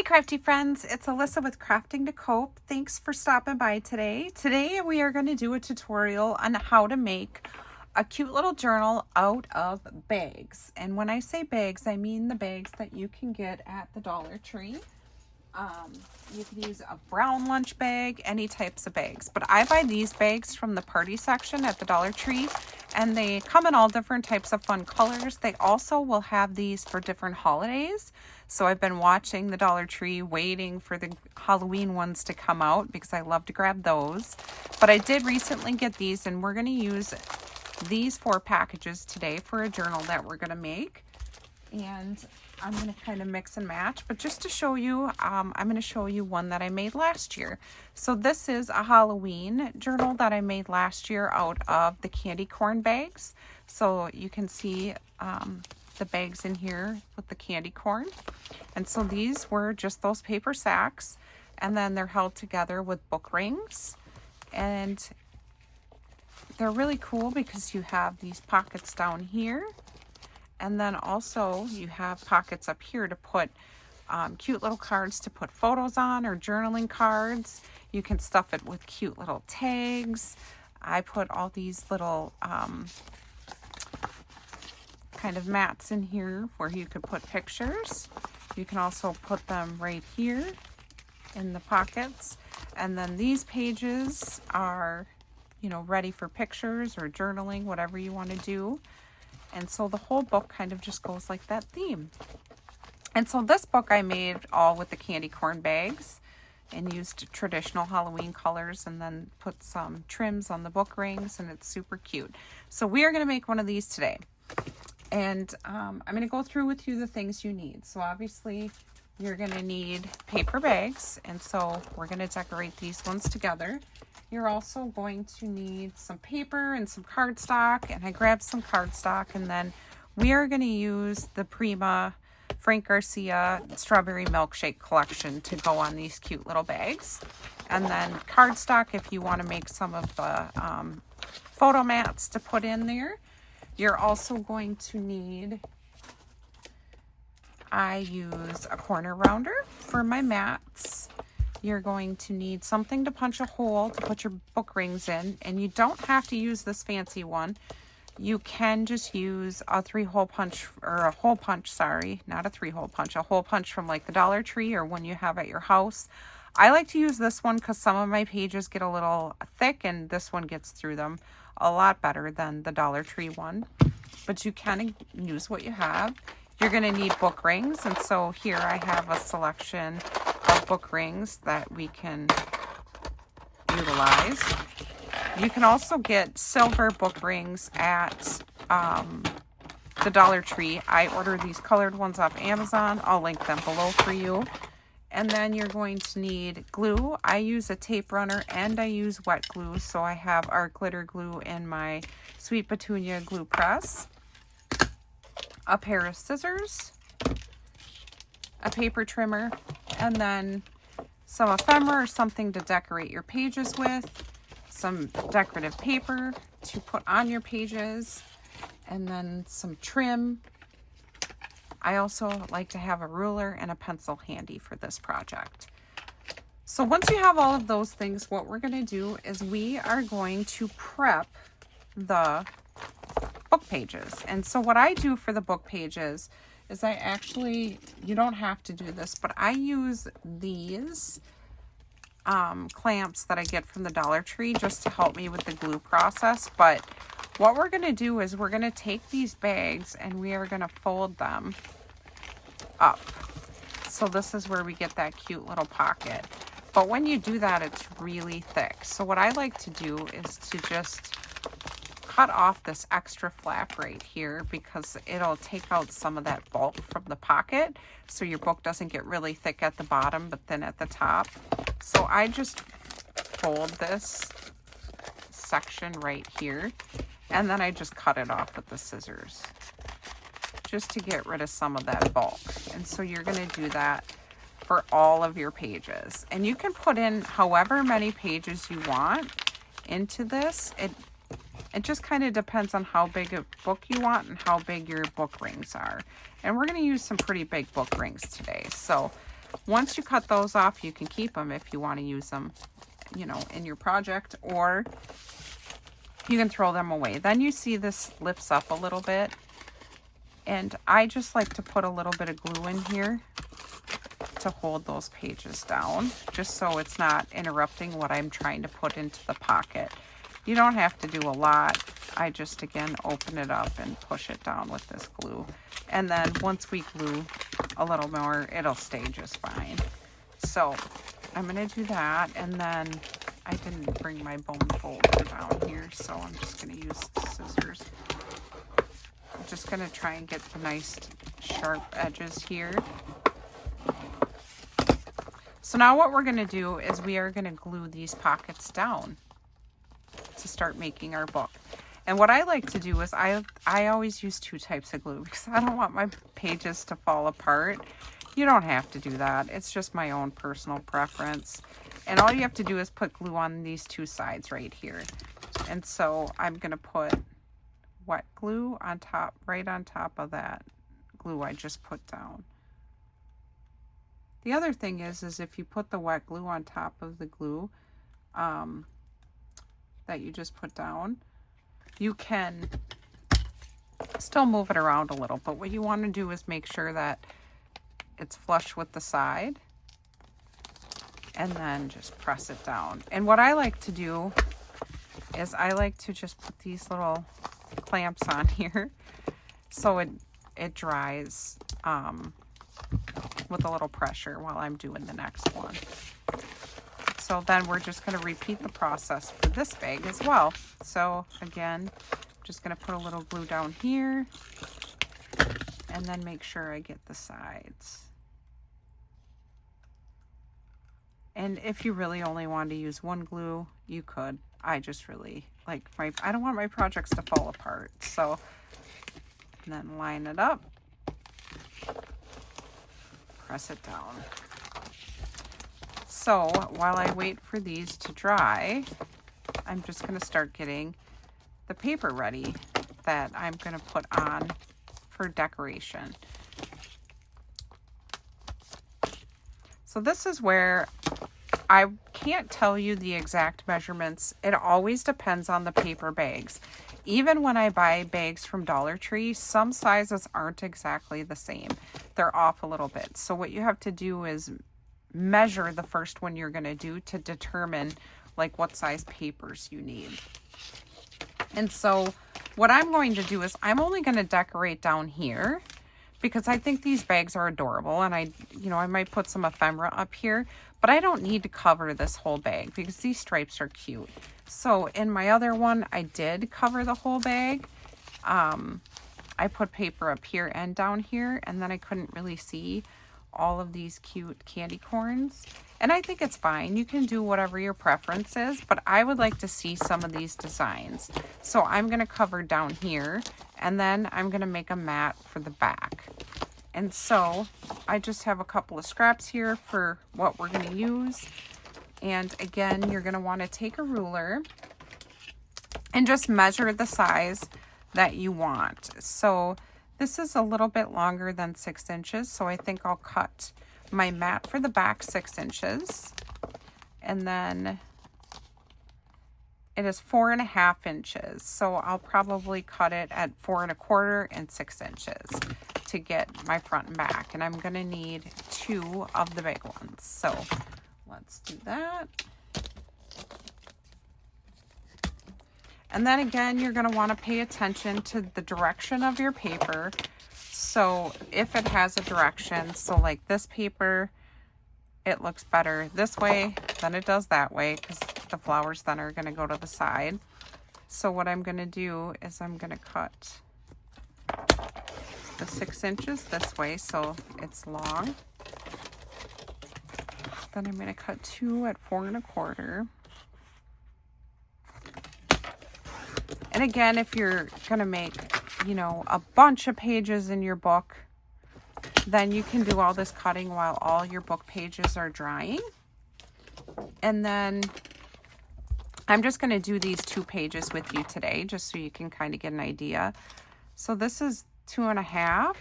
crafty friends, it's Alyssa with Crafting to Cope. Thanks for stopping by today. Today we are going to do a tutorial on how to make a cute little journal out of bags. And when I say bags, I mean the bags that you can get at the Dollar Tree. You can use a brown lunch bag, any types of bags. But I buy these bags from the party section at the Dollar Tree, and they come in all different types of fun colors. They also will have these for different holidays. So I've been watching the Dollar Tree, waiting for the Halloween ones to come out because I love to grab those. But I did recently get these, and we're going to use these 4 packages today for a journal that we're going to make. And I'm going to kind of mix and match, but just to show you, I'm going to show you one that I made last year. So this is a Halloween journal that I made last year out of the candy corn bags. So you can see the bags in here with the candy corn. And so these were just those paper sacks, and then they're held together with book rings. And they're really cool because you have these pockets down here. And then also you have pockets up here to put cute little cards to put photos on, or journaling cards. You can stuff it with cute little tags. I put all these little kind of mats in here where you could put pictures. You can also put them right here in the pockets. And then these pages are, ready for pictures or journaling, whatever you want to do. And so the whole book kind of just goes like that theme. And so this book I made all with the candy corn bags and used traditional Halloween colors, and then put some trims on the book rings, and it's super cute. So we are going to make one of these today. And I'm going to go through with you the things you need. So obviously you're going to need paper bags, and so we're going to decorate these ones together. You're also going to need some paper and some cardstock, and I grabbed some cardstock, and then we are going to use the Prima Frank Garcia Strawberry Milkshake collection to go on these cute little bags. And then cardstock if you want to make some of the photo mats to put in there. You're also going to need, I use a corner rounder for my mats. You're going to need something to punch a hole to put your book rings in, and you don't have to use this fancy one. You can just use a 3-hole punch, or a hole punch, sorry, not a 3-hole punch, a hole punch from like the Dollar Tree or one you have at your house. I like to use this one because some of my pages get a little thick, and this one gets through them a lot better than the Dollar Tree one. But you can use what you have. You're going to need book rings, and so here I have a selection of book rings that we can utilize. You can also get silver book rings at the Dollar Tree. I order these colored ones off Amazon. I'll link them below for you. And then you're going to need glue. I use a tape runner and I use wet glue, so I have our glitter glue in my Sweet Petunia glue press. A pair of scissors, a paper trimmer, and then some ephemera or something to decorate your pages with, some decorative paper to put on your pages, and then some trim. I also like to have a ruler and a pencil handy for this project. So once you have all of those things, what we're going to do is we are going to prep the book pages. And so what I do for the book pages is I actually, you don't have to do this, but I use these clamps that I get from the Dollar Tree just to help me with the glue process. But what we're going to do is we're going to take these bags and we are going to fold them up. So this is where we get that cute little pocket. But when you do that, it's really thick. So what I like to do is to just cut off this extra flap right here, because it'll take out some of that bulk from the pocket, so your book doesn't get really thick at the bottom but thin at the top. So I just fold this section right here, and then I just cut it off with the scissors just to get rid of some of that bulk. And so you're going to do that for all of your pages, and you can put in however many pages you want into this. It just kind of depends on how big a book you want and how big your book rings are. And we're going to use some pretty big book rings today. So Once you cut those off, you can keep them if you want to use them, you know, in your project, or you can throw them away. Then you see this lifts up a little bit, and I just like to put a little bit of glue in here to hold those pages down, just so it's not interrupting what I'm trying to put into the pocket. You don't have to do a lot. I just, again, open it up and push it down with this glue. And then once we glue a little more, it'll stay just fine. So I'm going to do that. And then I didn't bring my bone folder down here, so I'm just going to use scissors. I'm just going to try and get the nice sharp edges here. So now what we're going to do is we are going to glue these pockets down to start making our book. And what I like to do is I always use 2 types of glue because I don't want my pages to fall apart. You don't have to do that. It's just my own personal preference. And all you have to do is put glue on these 2 sides right here. And so I'm going to put wet glue on top, right on top of that glue I just put down. The other thing is if you put the wet glue on top of the glue that you just put down, you can still move it around a little, but what you want to do is make sure that it's flush with the side and then just press it down. And what I like to do is I like to just put these little clamps on here so it dries with a little pressure while I'm doing the next one. So then we're just going to repeat the process for this bag as well. So again, just going to put a little glue down here and then make sure I get the sides. And if you really only wanted to use one glue, you could. I just really like I don't want my projects to fall apart. So and then line it up, press it down. So while I wait for these to dry, I'm just going to start getting the paper ready that I'm going to put on for decoration. So this is where I can't tell you the exact measurements. It always depends on the paper bags. Even when I buy bags from Dollar Tree, some sizes aren't exactly the same. They're off a little bit. So what you have to do is measure the first one you're going to do to determine like what size papers you need. And so what I'm going to do is I'm only going to decorate down here because I think these bags are adorable, and I might put some ephemera up here, but I don't need to cover this whole bag because these stripes are cute. So in my other one, I did cover the whole bag. I put paper up here and down here, and then I couldn't really see all of these cute candy corns. And I think it's fine. You can do whatever your preference is, but I would like to see some of these designs. So I'm going to cover down here, and then I'm going to make a mat for the back. And so I just have a couple of scraps here for what we're going to use. And again, you're going to want to take a ruler and just measure the size that you want. So this is a little bit longer than 6 inches, so I think I'll cut my mat for the back 6 inches. And then it is 4.5 inches, so I'll probably cut it at 4 1/4 and 6 inches to get my front and back. And I'm going to need 2 of the big ones. So let's do that. And then again, you're going to want to pay attention to the direction of your paper. So if it has a direction, so like this paper, it looks better this way than it does that way because the flowers then are going to go to the side. So what I'm going to do is I'm going to cut the 6 inches this way so it's long. Then I'm going to cut 2 at 4 1/4. And again, if you're going to make, a bunch of pages in your book, then you can do all this cutting while all your book pages are drying. And then I'm just going to do these 2 pages with you today, just so you can kind of get an idea. So this is 2.5.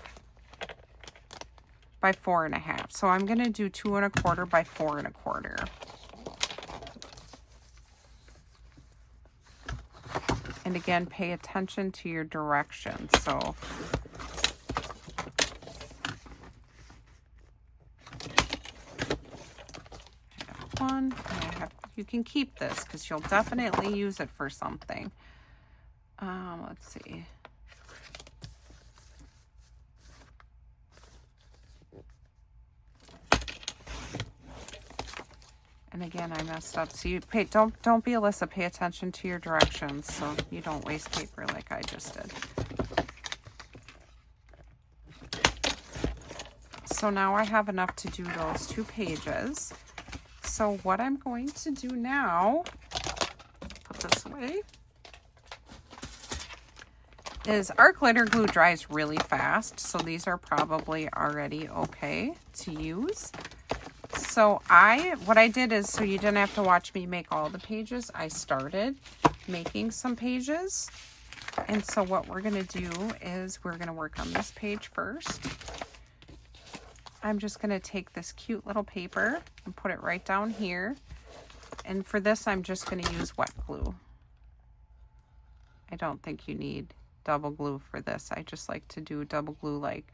by 4.5. So I'm going to do 2 1/4 by 4 1/4. And again, pay attention to your directions. So I have one, and I have, you can keep this because you'll definitely use it for something. Let's see. And again, I messed up. So you pay, don't be Alyssa, pay attention to your directions so you don't waste paper like I just did. So now I have enough to do those 2 pages. So what I'm going to do now, put this away, is our glitter glue dries really fast. So these are probably already okay to use. So what I did is, so you didn't have to watch me make all the pages, I started making some pages. And so what we're going to do is we're going to work on this page first. I'm just going to take this cute little paper and put it right down here. And for this, I'm just going to use wet glue. I don't think you need double glue for this. I just like to do double glue like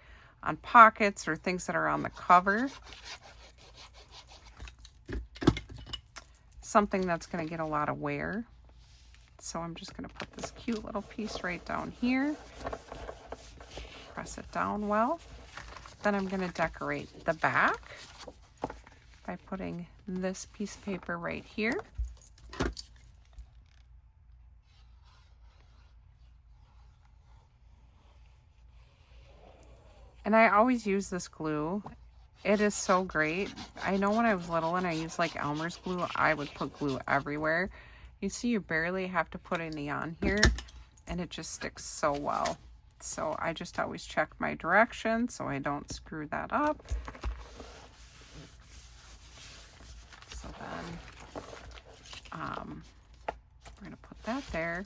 on pockets or things that are on the cover. Something that's going to get a lot of wear. So I'm just going to put this cute little piece right down here. Press it down well. Then I'm going to decorate the back by putting this piece of paper right here. And I always use this glue. It is so great. I know when I was little and I used like Elmer's glue, I would put glue everywhere. You see, you barely have to put any on here and it just sticks so well. So I just always check my direction so I don't screw that up. So then we're going to put that there.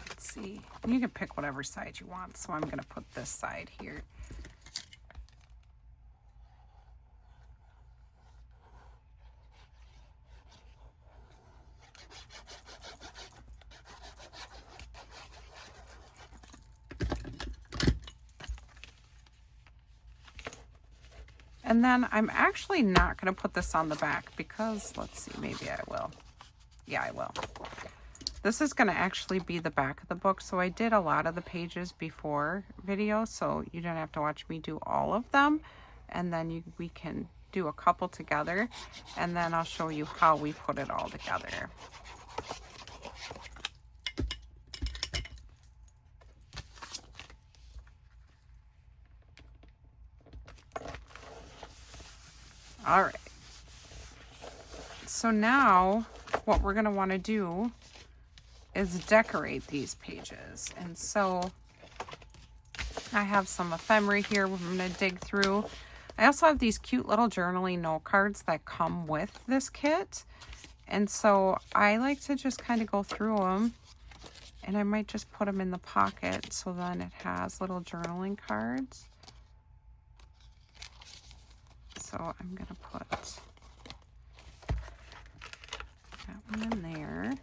Let's see. You can pick whatever side you want. So I'm going to put this side here. And then I'm actually not going to put this on the back because, let's see, maybe I will. Yeah, I will. This is going to actually be the back of the book. So I did a lot of the pages before video, so you don't have to watch me do all of them. And then we can do a couple together, and then I'll show you how we put it all together. All right. So now what we're going to want to do is decorate these pages. And so I have some ephemera here I'm going to dig through. I also have these cute little journaling note cards that come with this kit. And so I like to just kind of go through them, and I might just put them in the pocket so then it has little journaling cards. So I'm going to put that one in there.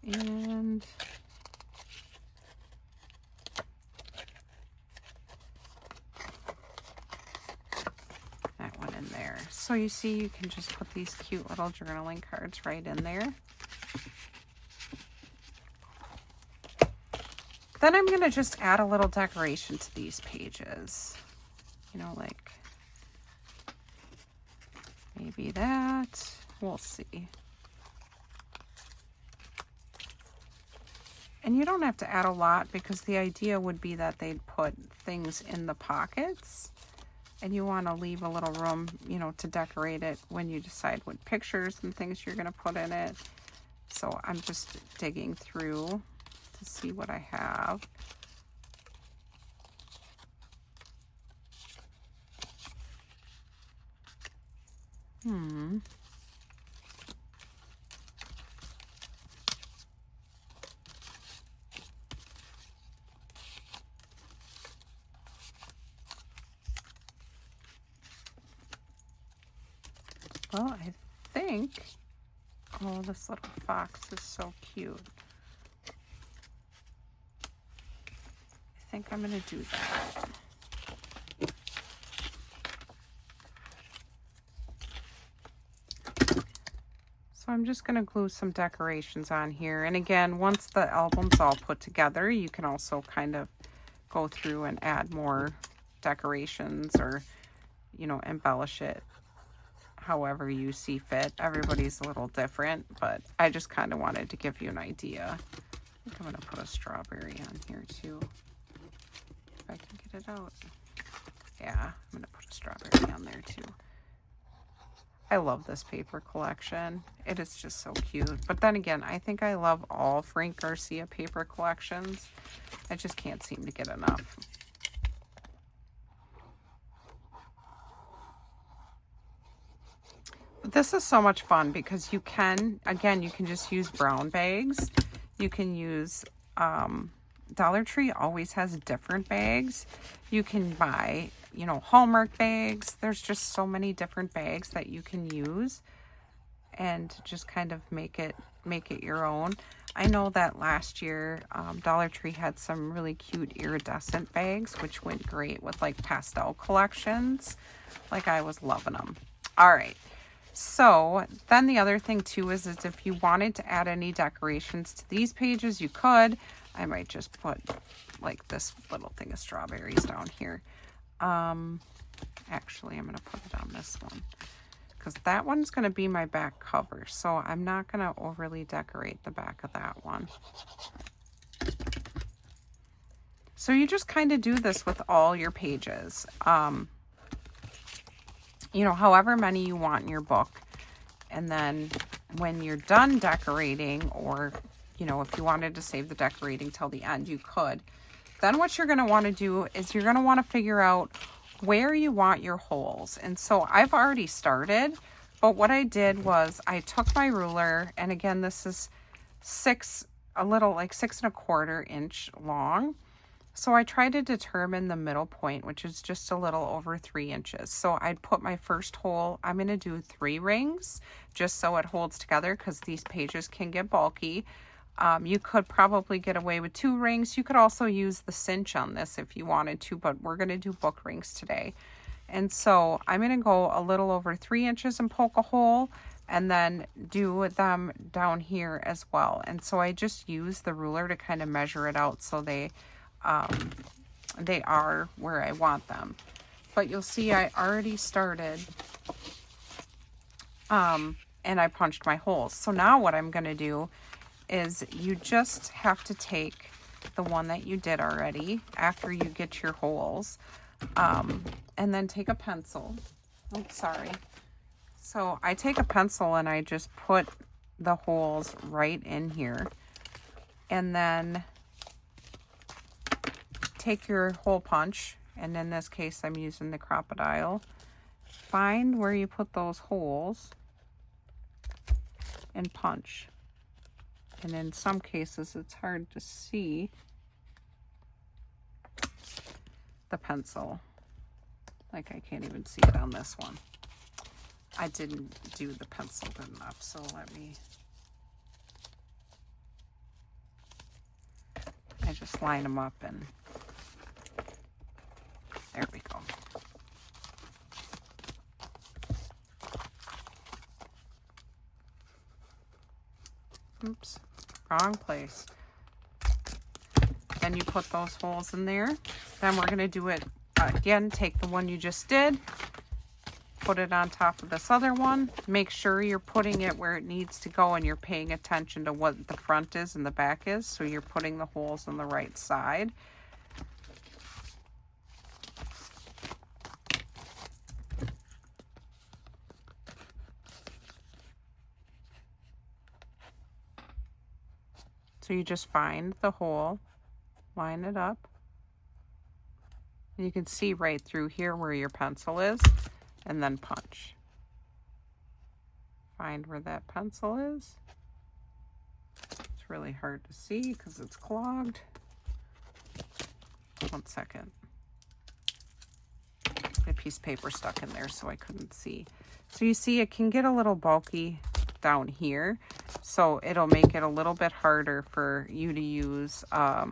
And that one in there. So you see, you can just put these cute little journaling cards right in there. Then I'm going to just add a little decoration to these pages. You know, like maybe that. We'll see. And you don't have to add a lot because the idea would be that they'd put things in the pockets. And you want to leave a little room, you know, to decorate it when you decide what pictures and things you're going to put in it. So I'm just digging through to see what I have. Well, I think, oh, this little fox is so cute. I think I'm going to do that. So I'm just going to glue some decorations on here. And again, once the album's all put together, you can also kind of go through and add more decorations or, you know, embellish it however you see fit. Everybody's a little different, but I just kind of wanted to give you an idea. I think I'm going to put a strawberry on here too, if I can get it out. Yeah, I'm going to put a strawberry on there too. I love this paper collection. It is just so cute. But then again, I think I love all Frank Garcia paper collections. I just can't seem to get enough. But this is so much fun because you can, again, you can just use brown bags. You can use, Dollar Tree always has different bags. You can buy, you know, Hallmark bags. There's just so many different bags that you can use and just kind of make it your own. I know that last year, Dollar Tree had some really cute iridescent bags, which went great with like pastel collections. Like I was loving them. All right. So then the other thing too is if you wanted to add any decorations to these pages, you could. I might just put like this little thing of strawberries down here. Actually, I'm going to put it on this one because that one's going to be my back cover. So I'm not going to overly decorate the back of that one. So you just kind of do this with all your pages. You know, however many you want in your book. And then when you're done decorating, or, you know, if you wanted to save the decorating till the end, you could. Then what you're going to want to do is you're going to want to figure out where you want your holes. And so I've already started, but what I did was I took my ruler, and again, this is 6 1/4 inch long. So I tried to determine the middle point, which is just a little over 3 inches. So I'd put my first hole, I'm going to do 3 rings just so it holds together because these pages can get bulky. You could probably get away with 2 rings. You could also use the cinch on this if you wanted to, but we're going to do book rings today. And so I'm going to go a little over 3 inches and poke a hole, and then do them down here as well. And so I just use the ruler to kind of measure it out so they are where I want them. But you'll see I already started and I punched my holes. So now what I'm going to do is you just have to take the one that you did already after you get your holes, and then take a pencil. Oops, sorry. So I take a pencil and I just put the holes right in here, and then take your hole punch, and in this case I'm using the crocodile. Find where you put those holes and punch. And in some cases it's hard to see the pencil. Like I can't even see it on this one. I didn't do the pencil good enough, so I just line them up, and there we go. Oops, wrong place. Then you put those holes in there. Then we're going to do it again. Take the one you just did, put it on top of this other one. Make sure you're putting it where it needs to go and you're paying attention to what the front is and the back is. So you're putting the holes on the right side. So you just find the hole, line it up, and you can see right through here where your pencil is, and then punch. Find where that pencil is. It's really hard to see because it's clogged. 1 second. A piece of paper stuck in there so I couldn't see. So you see it can get a little bulky down here. So it'll make it a little bit harder for you to use a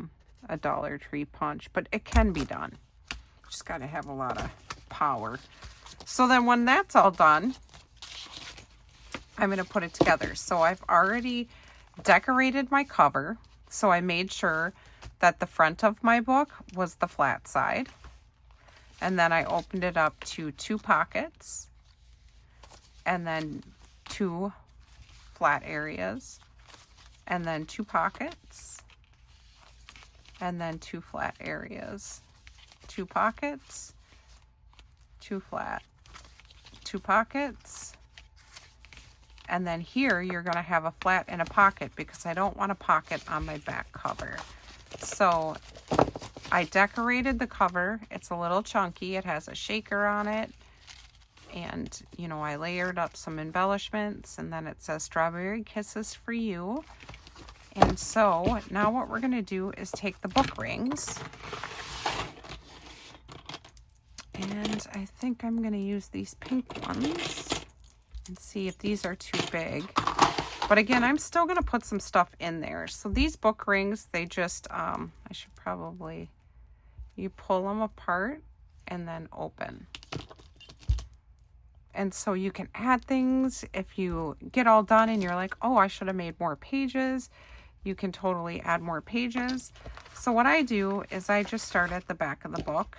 Dollar Tree punch, but it can be done. Just got to have a lot of power. So then when that's all done, I'm going to put it together. So I've already decorated my cover. So I made sure that the front of my book was the flat side. And then I opened it up to 2 pockets. And then 2 flat areas. And then 2 pockets. And then 2 flat areas. 2 pockets. 2 flat. 2 pockets. And then here you're going to have a flat and a pocket because I don't want a pocket on my back cover. So I decorated the cover. It's a little chunky. It has a shaker on it. And, you know, I layered up some embellishments. And then it says Strawberry Kisses for You. And so now what we're going to do is take the book rings. And I think I'm going to use these pink ones. And see if these are too big. But again, I'm still going to put some stuff in there. So these book rings, they just, I should probably, you pull them apart and then open. And so you can add things if you get all done and you're like, oh, I should have made more pages. You can totally add more pages. So what I do is I just start at the back of the book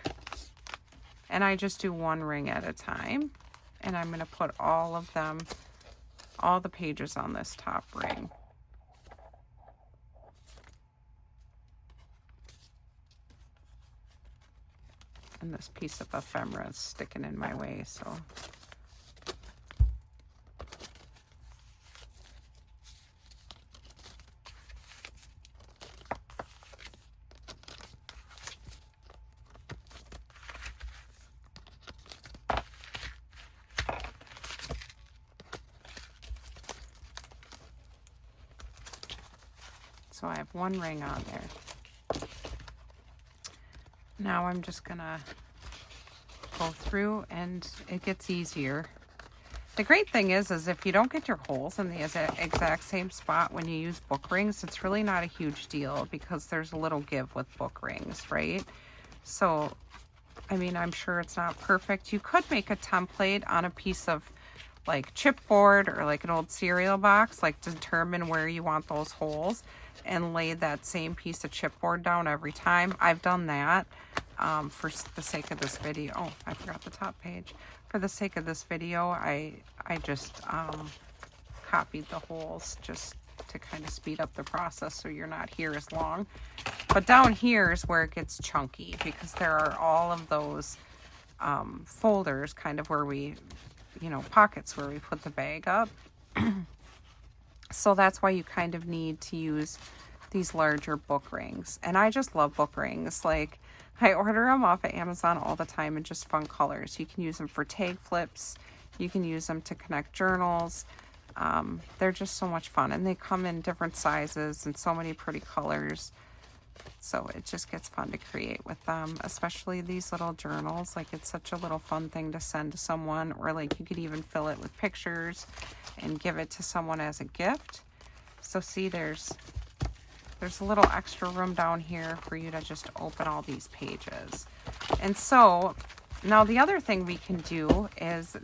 and I just do 1 ring at a time. And I'm going to put all of them, all the pages on this top ring. And this piece of ephemera is sticking in my way, so. So I have 1 ring on there. Now I'm just gonna go through and it gets easier. The great thing is if you don't get your holes in the exact same spot when you use book rings, it's really not a huge deal because there's a little give with book rings, right? So, I mean, I'm sure it's not perfect. You could make a template on a piece of like chipboard or like an old cereal box, like determine where you want those holes and lay that same piece of chipboard down every time. I've done that for the sake of this video. Oh, I forgot the top page. For the sake of this video, I just copied the holes just to kind of speed up the process so you're not here as long. But down here is where it gets chunky because there are all of those folders kind of where we, you know, pockets where we put the bag up. So that's why you kind of need to use these larger book rings. And I just love book rings. Like, I order them off of Amazon all the time in just fun colors. You can use them for tag flips. You can use them to connect journals. They're just so much fun. And they come in different sizes and so many pretty colors. So it just gets fun to create with them, especially these little journals. Like, it's such a little fun thing to send to someone, or like you could even fill it with pictures and give it to someone as a gift. So see, there's a little extra room down here for you to just open all these pages. And so now the other thing we can do is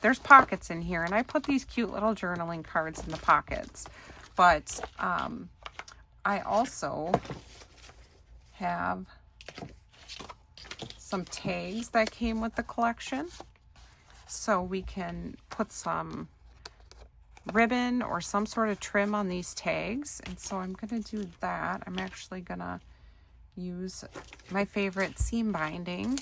there's pockets in here, and I put these cute little journaling cards in the pockets. But I also have some tags that came with the collection. So we can put some ribbon or some sort of trim on these tags. And so I'm going to do that. I'm actually going to use my favorite seam binding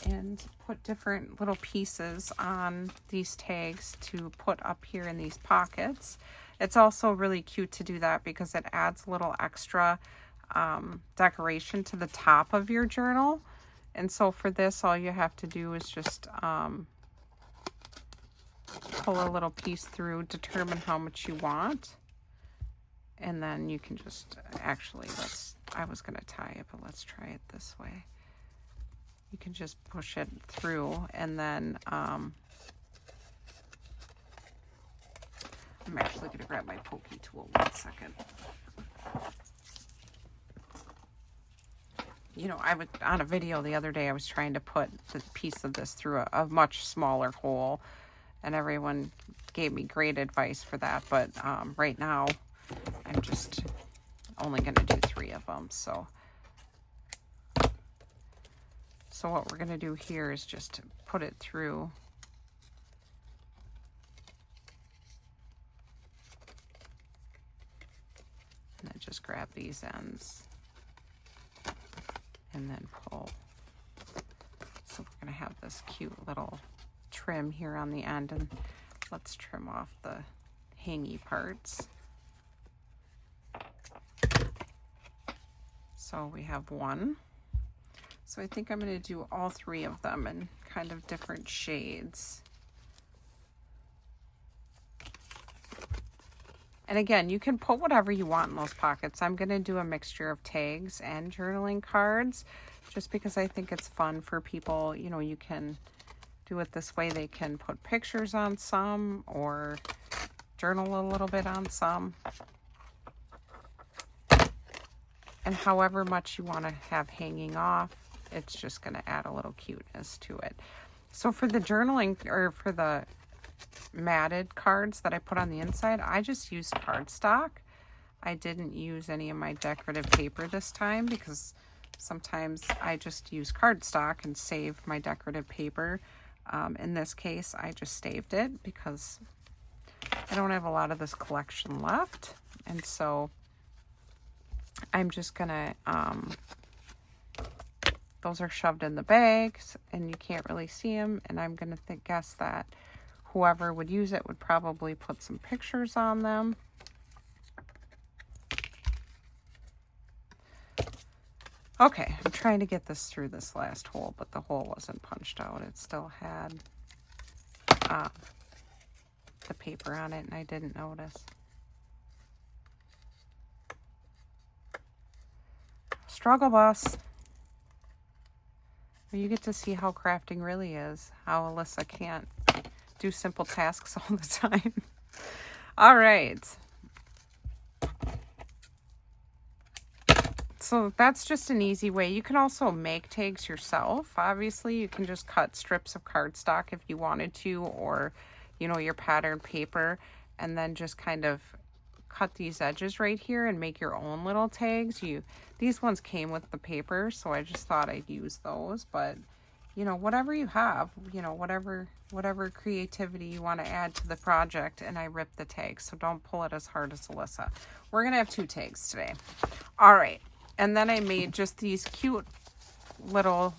and put different little pieces on these tags to put up here in these pockets. It's also really cute to do that because it adds a little extra decoration to the top of your journal. And so for this, all you have to do is just pull a little piece through, determine how much you want, and then you can just actually, I was going to tie it, but let's try it this way. You can just push it through, and then I'm actually going to grab my pokey tool 1 second. You know, I was on a video the other day, I was trying to put the piece of this through a much smaller hole, and everyone gave me great advice for that. But right now, I'm just only going to do 3 of them. So what we're going to do here is just put it through. And then just grab these ends and then pull. So we're going to have this cute little trim here on the end, and let's trim off the hangy parts. So we have 1. So I think I'm going to do all 3 of them in kind of different shades. And again, you can put whatever you want in those pockets. I'm going to do a mixture of tags and journaling cards just because I think it's fun for people. You know, you can do it this way. They can put pictures on some or journal a little bit on some. And however much you want to have hanging off, it's just going to add a little cuteness to it. So for the journaling, or for the matted cards that I put on the inside, I just used cardstock. I didn't use any of my decorative paper this time because sometimes I just use cardstock and save my decorative paper. In this case, I just saved it because I don't have a lot of this collection left. And so I'm just gonna, those are shoved in the bags and you can't really see them. And I'm gonna guess that whoever would use it would probably put some pictures on them. Okay, I'm trying to get this through this last hole, but the hole wasn't punched out. It still had the paper on it, and I didn't notice. Struggle bus. Well, you get to see how crafting really is, how Alyssa can't do simple tasks all the time. All right. So that's just an easy way. You can also make tags yourself. Obviously, you can just cut strips of cardstock if you wanted to, or, you know, your pattern paper, and then just kind of cut these edges right here and make your own little tags. These ones came with the paper, so I just thought I'd use those. But, you know, whatever you have, you know, whatever creativity you want to add to the project. And I ripped the tags, so don't pull it as hard as Alyssa. We're going to have 2 tags today. All right. And then I made just these cute little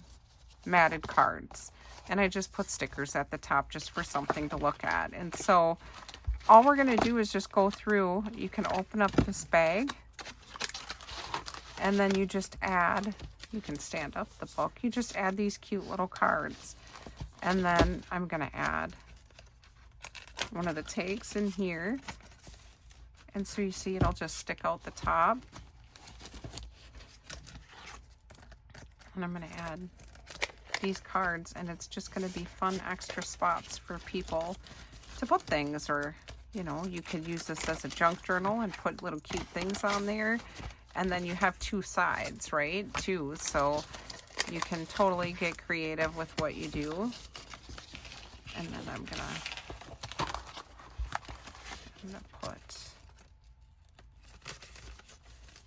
matted cards. And I just put stickers at the top just for something to look at. And so all we're going to do is just go through. You can open up this bag. And then you just add, you can stand up the book. You just add these cute little cards. And then I'm going to add one of the tags in here. And so you see it'll just stick out the top. And I'm going to add these cards, and it's just going to be fun extra spots for people to put things. Or, you know, you could use this as a junk journal and put little cute things on there. And then you have 2 sides, right? Too. So you can totally get creative with what you do. And then I'm gonna put,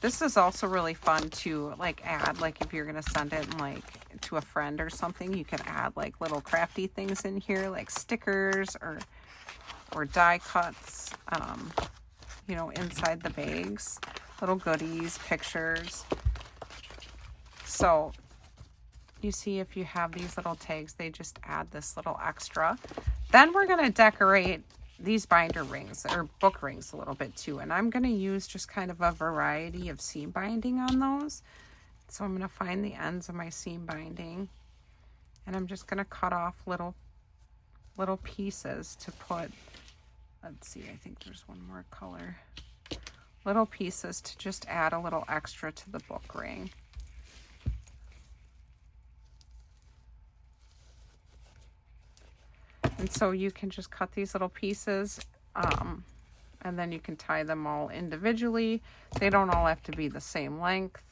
this is also really fun to like add, like if you're gonna send it like to a friend or something, you can add like little crafty things in here, like stickers or die cuts, you know, inside the bags, little goodies, pictures. So you see, if you have these little tags, they just add this little extra. Then we're going to decorate these binder rings or book rings a little bit too. And I'm going to use just kind of a variety of seam binding on those. So I'm going to find the ends of my seam binding, and I'm just going to cut off little pieces to put, let's see, I think there's one more color. Little pieces to just add a little extra to the book ring. And so you can just cut these little pieces. And then you can tie them all individually. They don't all have to be the same length.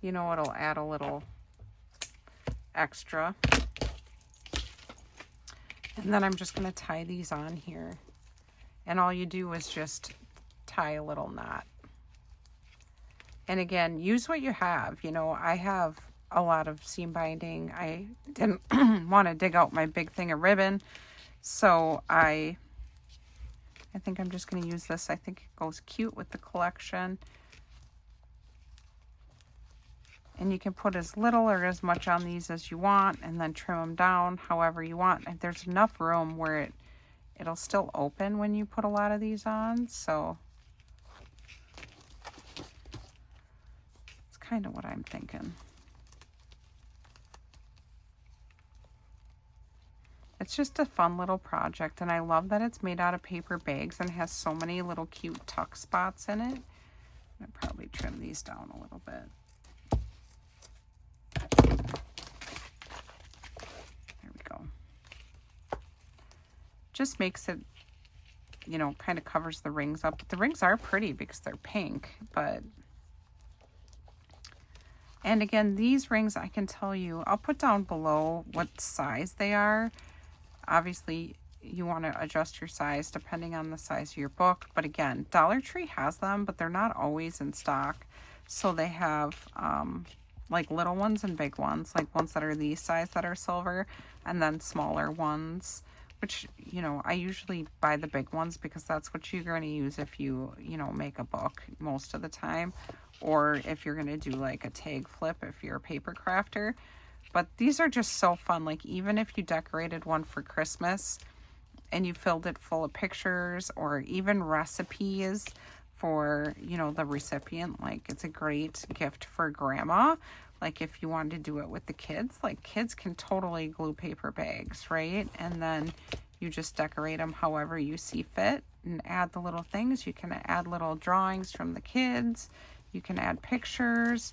You know, it'll add a little extra. And then I'm just going to tie these on here. And all you do is just tie a little knot. And again, use what you have. You know, I have a lot of seam binding. I didn't want to dig out my big thing of ribbon. So I think I'm just going to use this. I think it goes cute with the collection. And you can put as little or as much on these as you want and then trim them down however you want. And there's enough room where it'll still open when you put a lot of these on. So it's kind of what I'm thinking. It's just a fun little project, and I love that it's made out of paper bags and has so many little cute tuck spots in it. I'll probably trim these down a little bit. There we go. Just makes it, you know, kind of covers the rings up. But the rings are pretty because they're pink, but... And again, these rings, I can tell you, I'll put down below what size they are. Obviously, you want to adjust your size depending on the size of your book. But again, Dollar Tree has them, but they're not always in stock. So they have like little ones and big ones, like ones that are these size that are silver, and then smaller ones, which, you know, I usually buy the big ones because that's what you're going to use if you know, make a book most of the time. Or if you're going to do like a tag flip if you're a paper crafter. But these are just so fun. Like, even if you decorated one for Christmas and you filled it full of pictures or even recipes for, you know, the recipient, like, it's a great gift for grandma. Like, if you wanted to do it with the kids, like, kids can totally glue paper bags, right? And then you just decorate them however you see fit and add the little things. You can add little drawings from the kids. You can add pictures.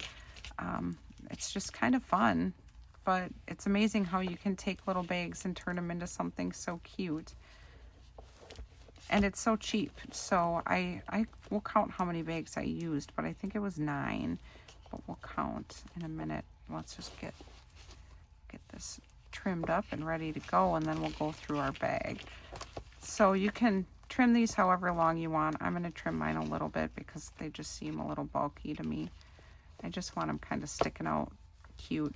It's just kind of fun. But it's amazing how you can take little bags and turn them into something so cute. And it's so cheap. So I will count how many bags I used, but I think it was 9. But we'll count in a minute. Let's just get this trimmed up and ready to go, and then we'll go through our bag. So you can trim these however long you want. I'm going to trim mine a little bit because they just seem a little bulky to me. I just want them kind of sticking out cute.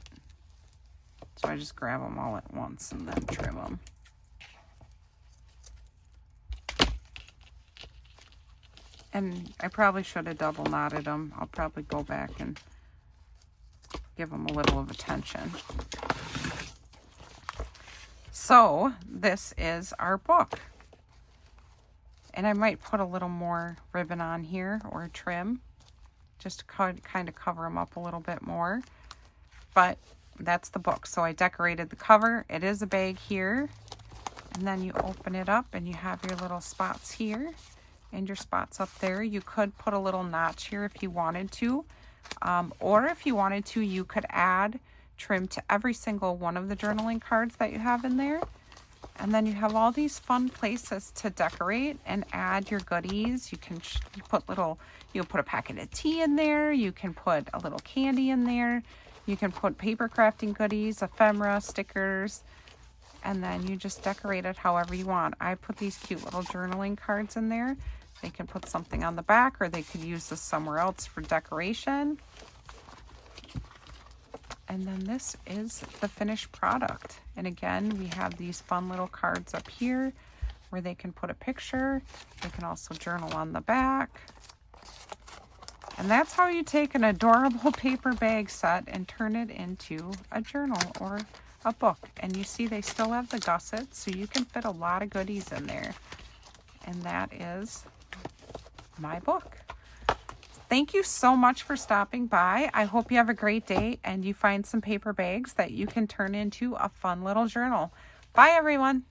So I just grab them all at once and then trim them. And I probably should have double knotted them. I'll probably go back and give them a little of attention. So this is our book. And I might put a little more ribbon on here or trim just to kind of cover them up a little bit more. But that's the book. So I decorated the cover. It is a bag here. And then you open it up and you have your little spots here and your spots up there. You could put a little notch here if you wanted to. Or if you wanted to, you could add trim to every single one of the journaling cards that you have in there. And then you have all these fun places to decorate and add your goodies. You can put a packet of tea in there. You can put a little candy in there. You can put paper crafting goodies, ephemera, stickers, and then you just decorate it however you want. I put these cute little journaling cards in there. They can put something on the back, or they could use this somewhere else for decoration. And then this is the finished product. And again, we have these fun little cards up here where they can put a picture. They can also journal on the back. And that's how you take an adorable paper bag set and turn it into a journal or a book. And you see they still have the gussets, so you can fit a lot of goodies in there. And that is my book. Thank you so much for stopping by. I hope you have a great day and you find some paper bags that you can turn into a fun little journal. Bye, everyone.